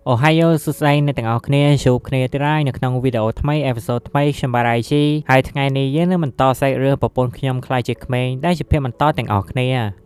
អូហាយ៉ូសួស្តីអ្នកទាំងអស់គ្នាជួបគ្នាទៀតហើយនៅក្នុងវីដេអូថ្មីអេពីសូតថ្មីខ្ញុំបាទរ៉ៃជីហើយថ្ងៃនេះយើងនឹងបន្តសាច់រឿងប្រពន្ធខ្ញុំខ្លាចជាក្មេងដែលជាភាពបន្តទាំងអស់គ្នា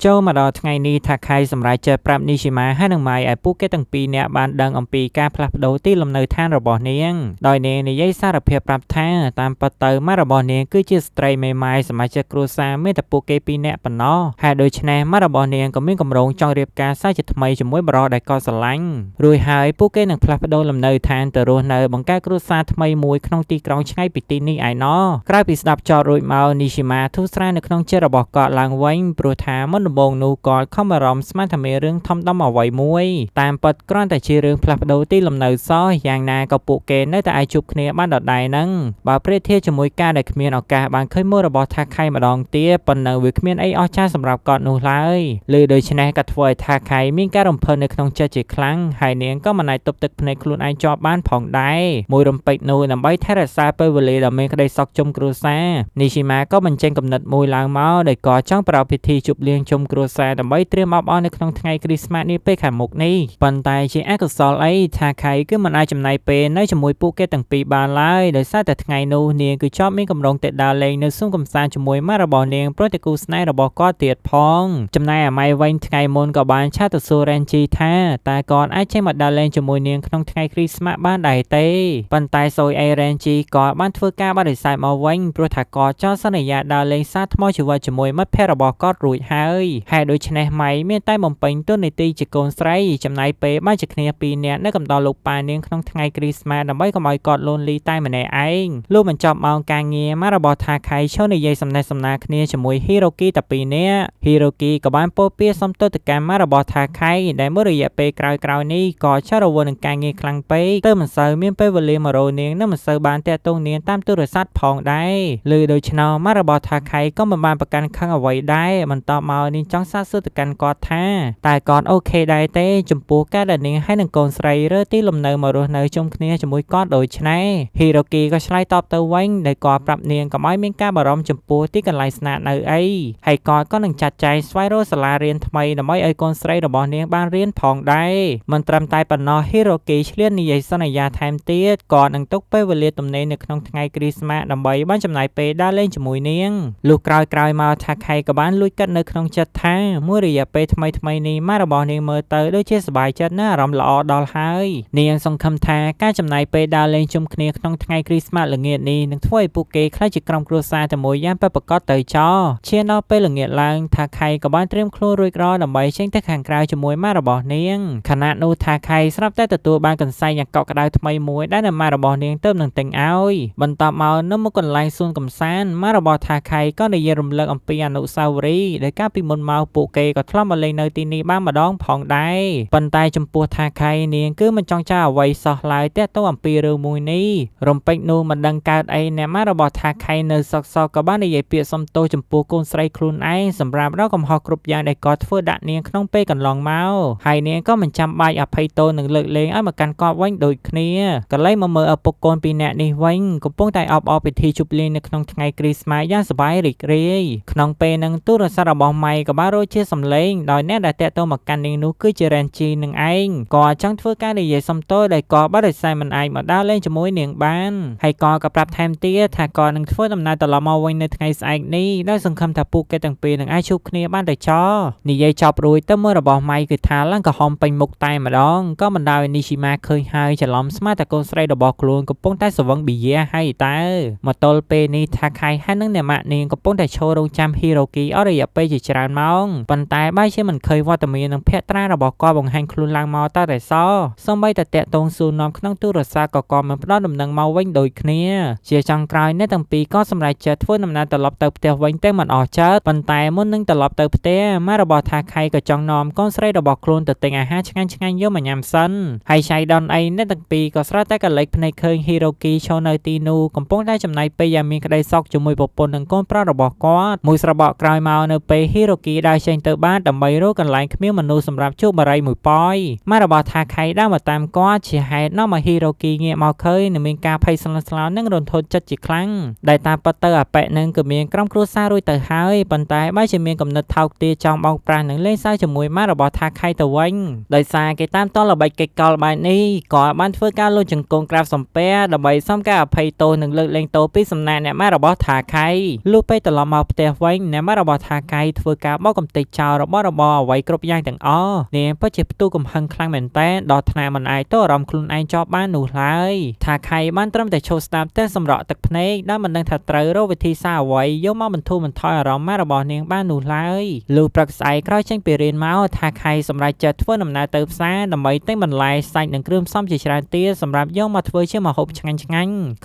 ចូលមកដល់ថ្ងៃនេះថាខៃសម្រាប់ចេះប្រាប់នីស៊ីម៉ាហើយនឹងម៉ៃឲ្យពួកគេទាំងពីរនាក់បានដឹងអំពីការផ្លាស់ប្ដូរទីលំនៅឋានរបស់នាងដោយនាងនិយាយសារភាពប្រាប់ថាតាមពិតទៅម៉ាក់របស់នាងគឺជាស្ត្រីមេម៉ាយសមាជិកគ្រួសារមានតែពួកគេពីរនាក់ប៉ុណ្ណោះហើយដូច្នេះម៉ាក់របស់នាងក៏មានកម្រងចង់រៀបការសារជាថ្មីជាមួយបរិសដែលក៏ស្រឡាញ់រួចហើយពួកគេនឹងផ្លាស់ប្ដូរលំនៅឋានទៅរស់នៅបង្កើតគ្រួសារថ្មីមួយក្នុងទីក្រុងឆ្ងាយពីទីនេះឯណោះក្រោយពីស្ដាប់ចោលរួចមកនីស៊ីម៉ាធូរស្រាលនៅក្នុងចិត្តរបស់គាត់ឡើងវិញព្រោះថាមុនដំបូងនោះគាត់ខំអារម្មណ៍ស្មានថាមានរឿងធំដុំអ្វីមួយតាមពិតគ្រាន់តែជារឿងផ្លាស់ប្ដូរទីលំនៅសោះយ៉ាងណាក៏ពួកគេនៅតែអាចជួបគ្នាបានដដែលហ្នឹងបើប្រៀបធៀបជាមួយការដែលគ្មានឱកាសបានឃើញមុខរបស់ថាខៃម្ដងទៀតប៉ុន្តែវាគ្មានអីអស្ចារ្យសម្រាប់គាត់នោះឡើយលើដូច្នេះក៏ធ្វើឲ្យថាខៃមានការរំភើបនៅក្នុងចិត្តជាខ្លាំងហើយនាងក៏មិនអាចទប់ទឹកភ្នែកខ្លួនឯងជាប់បានផងដែរមួយរំពេចនោះដើម្បីថែរក្សាពេលវេលាដ៏មានក្តីសុខជុំគ្រួសារនីស៊ីម៉ាក៏បញ្ចេញគំនិតមួយឡើងមកដែលក៏ចង់ប្រារព្ធពិធីជប់លៀងជុំគ្រួសារដើម្បីត្រៀមអបអរនៅក្នុងថ្ងៃគ្រីស្មាសនេះពេលខាងមុខនេះប៉ុន្តែជាអកុសលអីថាខៃគឺមិនអាចចំណាយពេលនៅជាមួយពួកគេទាំងពីរបានឡើយដោយសារតែថ្ងៃនោះនាងគឺជាប់មានកម្រងតែដើរលេងនៅសួនកំសាន្តជាមួយម៉ាក់របស់នាងព្រោះតែគូស្នេហ៍របស់គាត់ទៀតផងចំណែកអាម៉ៃវិញថ្ងៃមុនក៏បានឆាតទៅសួររ៉េនជីថាតើគាត់អាចចេញមកដើរលេងជាមួយនាងក្នុងថ្ងៃគ្រីស្មាសបានដែរទេប៉ុន្តែសូយអេរ៉េនជីក៏បានធ្វើការបដិសេធមកវិញព្រោះថាគាត់ចង់សន្យាដើរលេងសាថ្មជីវិតជាមួយមិត្តភក្តិរបស់គាត់រួចហើយហើយដូច្នេះម៉ៃមានតែបំពេញតួនាទីជាកូនស្រីចំណាយពេលបានជាគ្នាពីរនាក់នៅកំដរលោកប៉ានាងក្នុងថ្ងៃគ្រីស្មាសដើម្បីកុំឲ្យគាត់លូនលីតែម្នាក់ឯងលុះបញ្ចប់ម៉ោងការងារម៉ាក់របស់ថាខៃឈរនិយាយសំណេះសំណាលគ្នាជាមួយហ៊ីរ៉ូគីតែពីរនាក់ហ៊ីរ៉ូគីក៏បានពោលពាក្យសុំទោសទៅកាន់ម៉ាក់របស់ថាខៃដែលមួយរយៈពេលក្រោយៗនេះក៏ចារវល់នឹងការងារខ្លាំងពេកទើបមិនសូវមានពេលវេលាមករកនាងនិងមិនសូវបានតាក់ទងនាងតាមទូរស័ព្ទផងដែរលើដូច្នោះម៉ាក់របស់ថាខៃក៏មិនបានប្រកាន់ខឹងអ្វីដែរបន្តមកនាងចង់សាកសួរទៅកាន់គាត់ថាតើគាត់អូខេដែរទេចំពោះការដែលនាងហើយនឹងកូនស្រីរើទីលំនៅមករស់នៅជុំគ្នាជាមួយគាត់ដូច្នេះហ៊ីរ៉ូគីក៏ឆ្លើយតបទៅវិញដែលគាត់ប្រាប់នាងកុំឲ្យមានការបារម្ភចំពោះទីកន្លែងស្នាក់នៅអីហើយគាត់ក៏នឹងចាត់ចែងស្វែងរកសាលារៀនថ្មីដើម្បីឲ្យកូនស្រីរបស់នាងបានរៀនផងដែរមិនត្រឹមតែប៉ុណ្ណោះហ៊ីរ៉ូគីឆ្លៀននិយាយសន្យាថែមទៀតគាត់នឹងទុកពេលវេលាទំនេរនៅក្នុងថ្ងៃគ្រីស្មាសដើម្បីបានចំណាយពេលដើរលេងជាមួយនាងលុះក្រោយមកថាខៃក៏បានលួចគិតនៅក្នុងចិត្តថាមួយរយៈពេលថ្មីនេះម៉ាក់របស់នាងមើលទៅដូចជាសប្បាយចិត្តណាស់អារម្មណ៍ល្អដល់ហើយនាងសង្ឃឹមថាការចំណាយពេលដើរលេងជុំគ្នាក្នុងថ្ងៃគ្រីស្មាសល្ងាចនេះនឹងធ្វើឲ្យពួកគេក្លាយជាក្រុមគ្រួសារតែមួយយ៉ាងពិតប្រាកដទៅចោលឈានដល់ពេលល្ងាចឡើងថាខៃក៏បានត្រៀមខ្លួនរួចរាល់ដើម្បីចេញទៅខាងក្រៅជាមួយម៉ាក់របស់នាងខណៈនោះថាខៃស្រាប់តែទទួលបានកន្សែងយ៉ាងកក់ក្ដៅថ្មីមួយដែលម៉ាក់របស់នាងទើបនឹងទិញឲ្យបន្ទាប់មកនៅមុខកន្លែងសួនកំសាន្តម៉ាក់របស់ថាខៃក៏និយាយរំលឹកអំពីអនុស្សាវរីយ៍ដែលកាលពីមុនមកពួកគេក៏ធ្លាប់មកលេងនៅទីនេះបានម្ដងផងដែរប៉ុន្តែចំពោះថាខៃនាងគឺមិនចង់ចាអ្វីសោះឡើយទាក់ទងអំពីរឿងមួយនេះរំពេចនោះមិនដឹងកើតអីអ្នកម៉ាក់របស់ថាខៃនៅសក់ក៏បាននិយាយពាក្យសុំទោសចំពោះកូនស្រីខ្លួនឯងសម្រាប់រកកំហុសគ្រប់យ៉ាងដែលគាត់ធ្វើដាក់នាងក្នុងពេលកន្លងមកហើយនាងក៏មិនចាំបាច់អភ័យទោសនឹងលើកលែងឲ្យមកកាន់គាត់វិញដូចគ្នាកន្លែងមកមើលឪពុកកូនពីរនាក់នេះវិញកំពុងតែអបអរពិធីជប់លៀងនៅក្នុងថ្ងៃគ្រីស្មាសយ៉ាងសប្បាយរីករាយក្នុងពេលនឹងទូរស័ព្ទរបស់ម៉ៃក៏បានរកជាសំឡេងដោយអ្នកដែលតាក់ទងមកកាន់នាងនោះគឺជារ៉េនជីនឹងឯងគាត់ចង់ធ្វើការនិយាយសុំទោសដែលគាត់បដិសេធមិនអាចមកដើរលេងជាមួយនាងបានហើយគាត់ក៏ប្រាប់ថែមទៀតថាគាត់នឹងធ្វើដំណើរត្រឡប់មកវិញនៅថ្ងៃស្អែកនេះដោយសង្ឃឹមថាពួកគេទាំងពីរនឹងអាចជួបគ្នាបានតែចោលនិយាយចប់រួចទៅមើលរបស់ម៉ៃគឺថាឡើងក្រហមពេញមុខតែម្ដងក៏បណ្ដាលឲ្យនីស៊ីម៉ាឃើញហើយច្រឡំស្មានតែកូនស្រីរបស់ខ្លួនកំពុងតែស្វឹងប៊ីយ៉ាហើយតើមកទល់ពេលនេះថាខៃហើយនឹងអ្នកម៉ាក់នាងកំពុងតែឈររងចាំហ៊ីរ៉ូគីអស់រយៈពេលជាច្រើនម៉ោងប៉ុន្តែបែរជាមិនឃើញវត្តមាននឹងភក្ត្រារបស់គាត់បង្ហាញខ្លួនឡើងមកតែសោះសូម្បីតែតាក់ទងសួរនាំក្នុងទូរស័ព្ទក៏គាត់មិនផ្ដល់ដំណឹងមកវិញដូចគ្នាជាចុងក្រោយអ្នកទាំងពីរក៏សម្រេចចិត្តធ្វើដំណើរត្រឡប់ទៅផ្ទះវិញតែមិនអស់ចិត្តប៉ុន្តែមុននឹងត្រឡប់ទៅផ្ទះម៉ាក់របស់ថាខៃក៏ចង់នាំកូនស្រីរបស់ខ្លួនទៅទិញអាហារឆ្ងាញ់ៗយកមកញ៉ាំសិនហើយឆៃដនអីអ្នកទាំងពីរក៏ស្រែកតែកលេចភ្នែកឃើញហ៊ីរ៉ូគីឈរនៅទីនោះកំពុងតែចំណាយពេលយ៉ាងមានក្តីសុខជាមួយប្រពន្ធនិងកូនប្រុសរបស់គាត់មួយស្របក់ក្រោយមកនៅពេលហ៊ីរ៉ូ Hiroki ដើរចេញទៅបានដើម្បីរកកន្លែងគ្មានមនុស្សសម្រាប់ជួបបារីមួយប៉យម៉ែរបស់ថាខៃដើរមកតាមគាត់ជាហេតុនាំឲ្យ Hiroki ងាកមកឃើញនឹងមានការភ័យស្លន់ស្លោនិងរន្ធត់ចិត្តជាខ្លាំងដែលតាមពិតទៅអាប៉ែនឹងគឺមានក្រុមគ្រួសាររួចទៅហើយប៉ុន្តែបែរជាមានកំណត់ថោកទាចង់បោកប្រាស់នឹងលេងសើចជាមួយម៉ែរបស់ថាខៃទៅវិញដោយសារគេតាមតល្បិចកិច្ចកលបែបនេះក៏បានធ្វើការលួចចង្គង់ក្រាបសំពះដើម្បីសុំការអភ័យទោសនិងលើកលែងទោសពីសំណាក់អ្នកម៉ែរបស់ថាខៃលុះពេលត្រឡប់មកផ្ទះវិញអ្នកម៉ែរបស់ថាខៃធ្វើការបោកកំទេចចោលរបស់របរអ្វីគ្រប់យ៉ាងទាំងអស់នាងពិតជាផ្ទុះកំហឹងខ្លាំងមែនទែនដល់ថ្នាក់មិនអាចទោសអារម្មណ៍ខ្លួនឯងចោលបាននោះឡើយថាខៃបានត្រឹមតែឈប់ស្ដាប់តែសម្រក់ទឹកភ្នែកដែលមិនដឹងថាត្រូវរកវិធីសាស្ត្រអ្វីយកមកបន្ធូរបន្ថយអារម្មណ៍ម៉ែរបស់នាងបាននោះឡើយលុះព្រឹកស្អែកក្រោយចេញពីរៀនមកថាខៃសម្រេចចិត្តធ្វើដំណើរទៅផ្សារដើម្បីទិញបន្លែសាច់និងគ្រឿងផ្សំជាច្រើនទៀតសម្រាប់យកមកធ្វើជាម្ហូបឆ្ងាញ់ៗ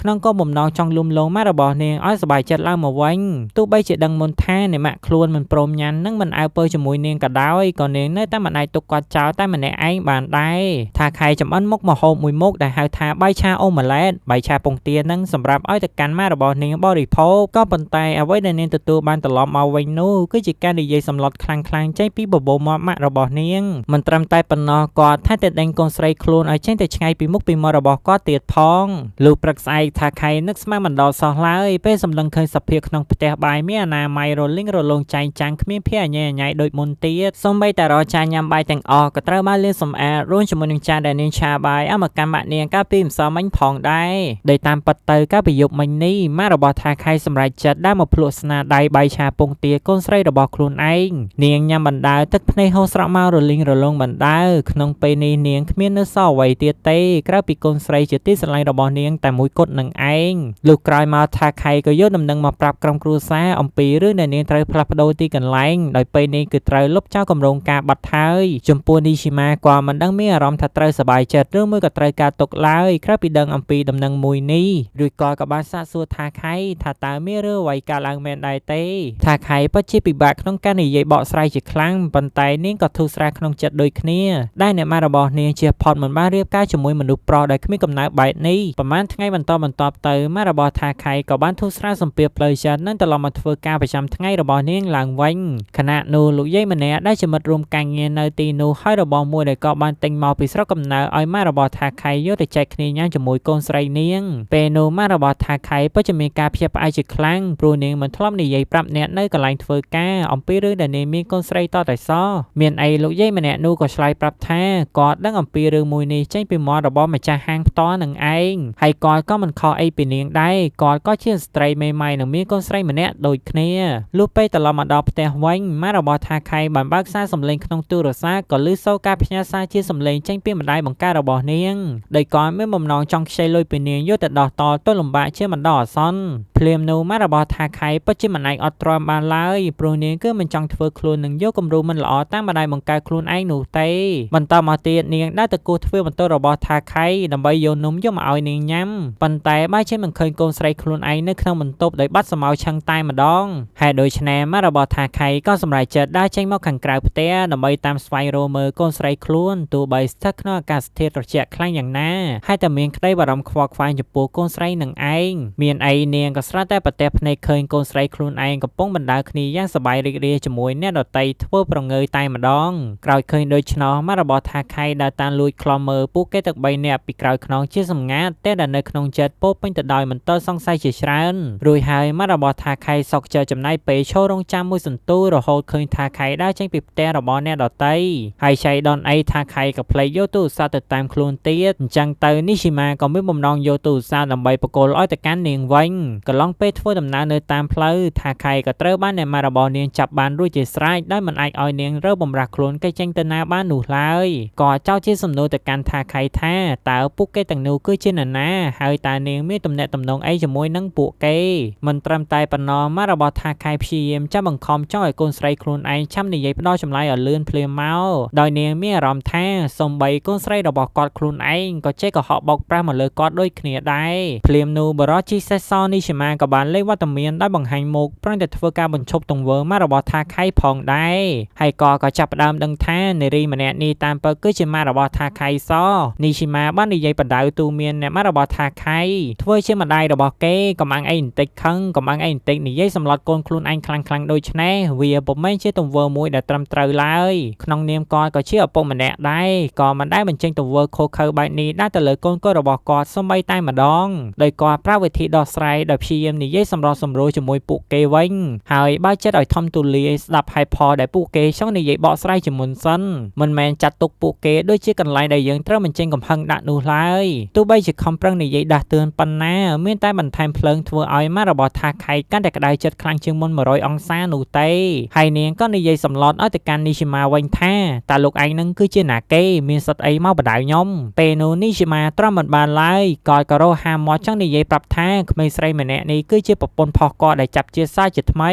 ក្នុងគោលបំណងចង់លួងលោមម៉ែរបស់នាងឲ្យសប្បាយចិត្តឡើងមកវិញទោះបីជាដឹងមុនថាអ្នកម៉ាក់ខ្លួនមិនព្រមញ៉ាំនិងមិនអើពើជាមួយនាងក៏ដោយក៏នាងនៅតែមិនអាចទុកគាត់ចោលតែម្នាក់ឯងបានដែរថាខៃចំអិនមុខម្ហូបមួយមុខដែលហៅថាបាយឆាអូម៉ាឡេតបាយឆាពងទានឹងសម្រាប់ឲ្យទៅកាន់ម៉ែរបស់នាងបរិភោគក៏ប៉ុន្តែអ្វីដែលនាងទទួលបានត្រឡប់មកវិញនោះគឺជាការនិយាយសម្លុតខ្លាំងៗចេញពីបបោមាត់ម៉ាក់របស់នាងមិនត្រឹមតែប៉ុណ្ណោះគាត់ថែតែដេញកូនស្រីខ្លួនឲ្យចេញទៅឆ្ងាយពីមុខពីមាត់របស់គាត់ទៀតផងលុះព្រឹកស្អែកថាខៃនឹកស្មានមិនដល់សោះឡើយពេលសម្លឹងឃើញសភាពក្នុងផ្ទះបាយមានអនាម័យរលីងរលោងចែងចាំងគ្មានភាពអញ្ញែអញ្ញៃដូចមុនទៀតសូម្បីតែរចាញ៉ាំបាយទាំងអស់ក៏ត្រូវបានលាងសម្អាតរួមជាមួយនឹងចានដែលនាងឆាបាយឲ្យមកកាន់ម៉ាក់នាងកាលពីម្សិលមិញផងដែរដោយតាមពិតទៅកាលពីយប់មិញនេះម៉ាក់របស់ថាខៃសម្រេចចិត្តដើរមកភ្លក់ស្នាដៃបាយឆាពងទាកូនស្រីរបស់ខ្លួនឯងនាងញ៉ាំបណ្ដើទឹកភ្នែកហូរស្រក់មករលីងរលោងបណ្ដើក្នុងពេលនេះនាងគ្មាននៅសល់អ្វីទៀតទេក្រៅពីកូនស្រីជាទីស្រឡាញ់របស់នាងតែមួយគត់នឹងឯងលុះក្រោយមកថាខៃក៏យកដំណឹងមកប្រាប់ក្រុមគ្រួសារអំពីរឿងដែលនាងត្រូវផ្លាស់ប្ដូរទីកន្លែងដោយពេលនេះគឺត្រូវលុបចោលគម្រោងការបាត់ហើយចំពោះនីស៊ីម៉ាក៏មិនដឹងមានអារម្មណ៍ថាត្រូវសប្បាយចិត្តឬមួយក៏ត្រូវការទុកឡើយក្រៅពីដឹងអំពីដំណឹងមួយនេះរួចក៏បានសាកសួរថាខៃថាតើមានរឿងអ្វីកើតឡើងមែនដែរទេថាខៃពិតជាពិបាកក្នុងការនិយាយបកស្រាយជាខ្លាំងប៉ុន្តែនាងក៏ធូរស្រាលក្នុងចិត្តដូចគ្នាដែលអ្នកម៉ាក់របស់នាងជាផុតមិនបានរៀបការជាមួយមនុស្សប្រុសដែលគ្មានកំណើតបែបនេះប្រហែលថ្ងៃបន្តទៅម៉ាក់របស់ថាខៃក៏បានធូរស្រាលសម្ពាធផ្លូវចិត្តនិងត្រឡប់មកធ្វើការប្រចាំថ្ងៃរបស់នាងឡើងវិញខណៈនោះលោកយាយម្នាក់ដែលជាមិត្តរួមការងារនៅទីនោះហើយរបស់មួយដែលក៏បានទិញមកពីស្រុកកំណើតឲ្យម៉ាក់របស់ថាខៃយកទៅចែកគ្នាញ៉ាំជាមួយកូនស្រីនាងពេលនោះម៉ាក់របស់ថាខៃពិតជាមានការភ្ញាក់ផ្អើលជាខ្លាំងព្រោះនាងមិនធ្លាប់និយាយប្រាប់អ្នកនៅកន្លែងធ្វើការអំពីរឿងដែលនាងមានកូនស្រីតតែសោះមានអីលោកយាយម្នាក់នោះក៏ឆ្លើយប្រាប់ថាគាត់ដឹងអំពីរឿងមួយនេះចេញពីមាត់របស់ម្ចាស់ហាងផ្ទាល់នឹងឯងហើយគាត់ក៏មិនខុសអីពីនាងដែរគាត់ក៏ជាស្ត្រីមេម៉ាយនិងមានកូនស្រីម្នាក់ដូចគ្នាលុះពេលត្រឡប់មកដល់ផ្ទះវិញម៉ាក់របស់ថាខៃបានបើកសារសំឡេងក្នុងទូរស័ព្ទក៏ឮសូរការផ្ញើសារជាសំឡេងចេញពីម្ដាយបង្ការរបស់នាងដោយគាត់មានបំណងចង់ខ្ចីលុយពីនាងយកទៅដោះតទល់លំបាកជាបណ្ដោះអាសន្នភ្លាមនោះម៉ាក់របស់ថាខៃពិតជាមិនអាចអត់ទ្រាំបានឡើយព្រោះនាងគឺមិនចង់ធ្វើខ្លួននឹងយកគំរូមិនល្អតាមម្ដាយបង្ការខ្លួនឯងនោះទេបន្តមកទៀតនាងដើរទៅគោះទ្វារបន្ទោរបស់ថាខៃដើម្បីយកនំយកមកឲ្យនាងញ៉ាំប៉ុន្តែបែរជាមិនឃើញកូនស្រីខ្លួនឯងនៅក្នុងបន្ទប់ដោយបាត់សម្ោឆឹងតែម្ដងហើយដូច្នេះម៉ាក់របស់ថាខៃក៏សម្រេចចិត្តដើរចេញមកខាងក្រៅផ្ទះដើម្បីតាមស្វែងរកមើលកូនស្រីខ្លួនទោះបីស្ថិតក្នុងអាកាសធាតុត្រជាក់ខ្លាំងយ៉ាងណាហើយតែមានក្តីបារម្ភខ្វល់ខ្វាយចំពោះកូនស្រីនឹងឯងមានអីនាងក៏ស្រាប់តែប្រទះភ្នែកឃើញកូនស្រីខ្លួនឯងកំពុងបណ្ដើរគ្នាយ៉ាងសប្បាយរីករាយជាមួយអ្នកដទៃធ្វើប្រងើយតែម្ដងក្រោយឃើញដូច្នោះម៉ាក់របស់ថាខៃដើរតាមលួចខ្លំមើលពួកគេទាំង3នាក់ពីក្រោយខ្នងជាសម្ងាត់តែដែលនៅក្នុងចិត្តពោពេញទៅដោយមន្ទិលសង្ស័យជាច្រើនរួចហើយម៉ាក់របស់ថាខៃសោកចិត្តចំណាយពេលឈររងចាំមួយសន្ទុះរហូតឃើញថាខៃដើរចេញពីផ្ទះរបស់អ្នកដទៃហើយចៃដនអីថាខៃក៏ភ្លេចយកទូរស័ព្ទទៅតាមខ្លួនទៀតអញ្ចឹងទៅនីស៊ីម៉ាក៏មានបំណងយកទូរស័ព្ទដើម្បីបកគលឲ្យទៅកាន់នាងវិញកន្លងពេលធ្វើដំណើរនៅតាមផ្លូវថាខៃក៏ត្រូវបានអ្នកម៉ាក់របស់នាងចាប់បានរួចជាស្រេចដោយមិនអាចឲ្យនាងរើបំរាស់ខ្លួនគេចេញទៅណាបាននោះឡើយក៏ចោទជាសំណួរទៅកាន់ថាខៃថាតើពួកគេទាំងនោះគឺជានរណាហើយតើនាងមានទំនាក់ទំនងអីជាមួយនឹងពួកគេមិនត្រឹមតែប៉ុណ្ណោះម៉ាក់របស់ថាខៃព្យាយាមចាំបង្ខំចង់ឲ្យកូនស្រីខ្លួនឯងឆាំនិយាយផ្ដោតចម្លើយឲ្យលឿនភ្លាមមកដោយនាងមានអារម្មណ៍ថាសំបីកូនស្រីរបស់គាត់ខ្លួនឯងក៏ចេះកុហកបោកប្រាស់មកលើគាត់ដូចគ្នាដែរភ្លាមនោះបរិយាជីសេះសនីស៊ីម៉ា មាក៏បានលេងវត្តមានដោយបង្ហាញមុខព្រមទាំងធ្វើការបញ្ឈប់ទង្វើម៉ាក់របស់ថាខៃផងដែរហើយក៏ចាប់ផ្ដើមដឹងថានារីម្នាក់នេះតាមពិតគឺជាម៉ាក់របស់ថាខៃសនីឈីម៉ាបាននិយាយបដៅទូមានអ្នកម៉ាក់របស់ថាខៃធ្វើជាម្ដាយរបស់គេកុំអាងអីបន្តិចខឹងកុំអាងអីបន្តិចនិយាយសម្លុតកូនខ្លួនឯងខ្លាំងៗដូចនេះវាពុំមែនជាទង្វើមួយដែលត្រឹមត្រូវឡើយក្នុងនាមគាត់ក៏ជាឪពុកម្នាក់ដែរក៏មិនដែលបញ្ចេញទង្វើខុសខើបែបនេះដែរទៅលើកូនរបស់គាត់សូម្បីតែម្ដងដោយគាត់ប្រើវិធីដោះស្រាយដោយព្យាយាមនិយាយសម្រុះសម្រួលជាមួយពួកគេវិញហើយបើចិត្តឲ្យធំទូលាយស្ដាប់ហេតុផលដែលពួកគេចង់និយាយបកស្រាយជាមុនសិនមិនមែនចាត់ទុកពួកគេដូចជាកន្លែងដែលយើងត្រូវបញ្ចេញកំហឹងដាក់នោះឡើយទោះបីជាខំប្រឹងនិយាយដាស់តឿនប៉ុណ្ណាមានតែបន្ថែមភ្លើងធ្វើឲ្យម៉ាក់របស់ថាខៃកាន់តែក្តៅចិត្តខ្លាំងជាងមុន100អង្សានោះទេហើយនាងក៏និយាយសម្លុតឲ្យទៅកាន់នីឈីម៉ាវិញថាតើលោកឯងនឹងគឺជាណាគេមានសិទ្ធអីមកបដៅខ្ញុំពេលនោះនីឈីម៉ាទ្រាំមិនបានឡើយគាត់ក៏រកហាមាត់ចង់និយាយប្រាប់ថាក្មេងស្រីម្នាក់នេះគឺជាប្រពន្ធផុសគាត់ដែលចាប់ជាសារជាថ្មី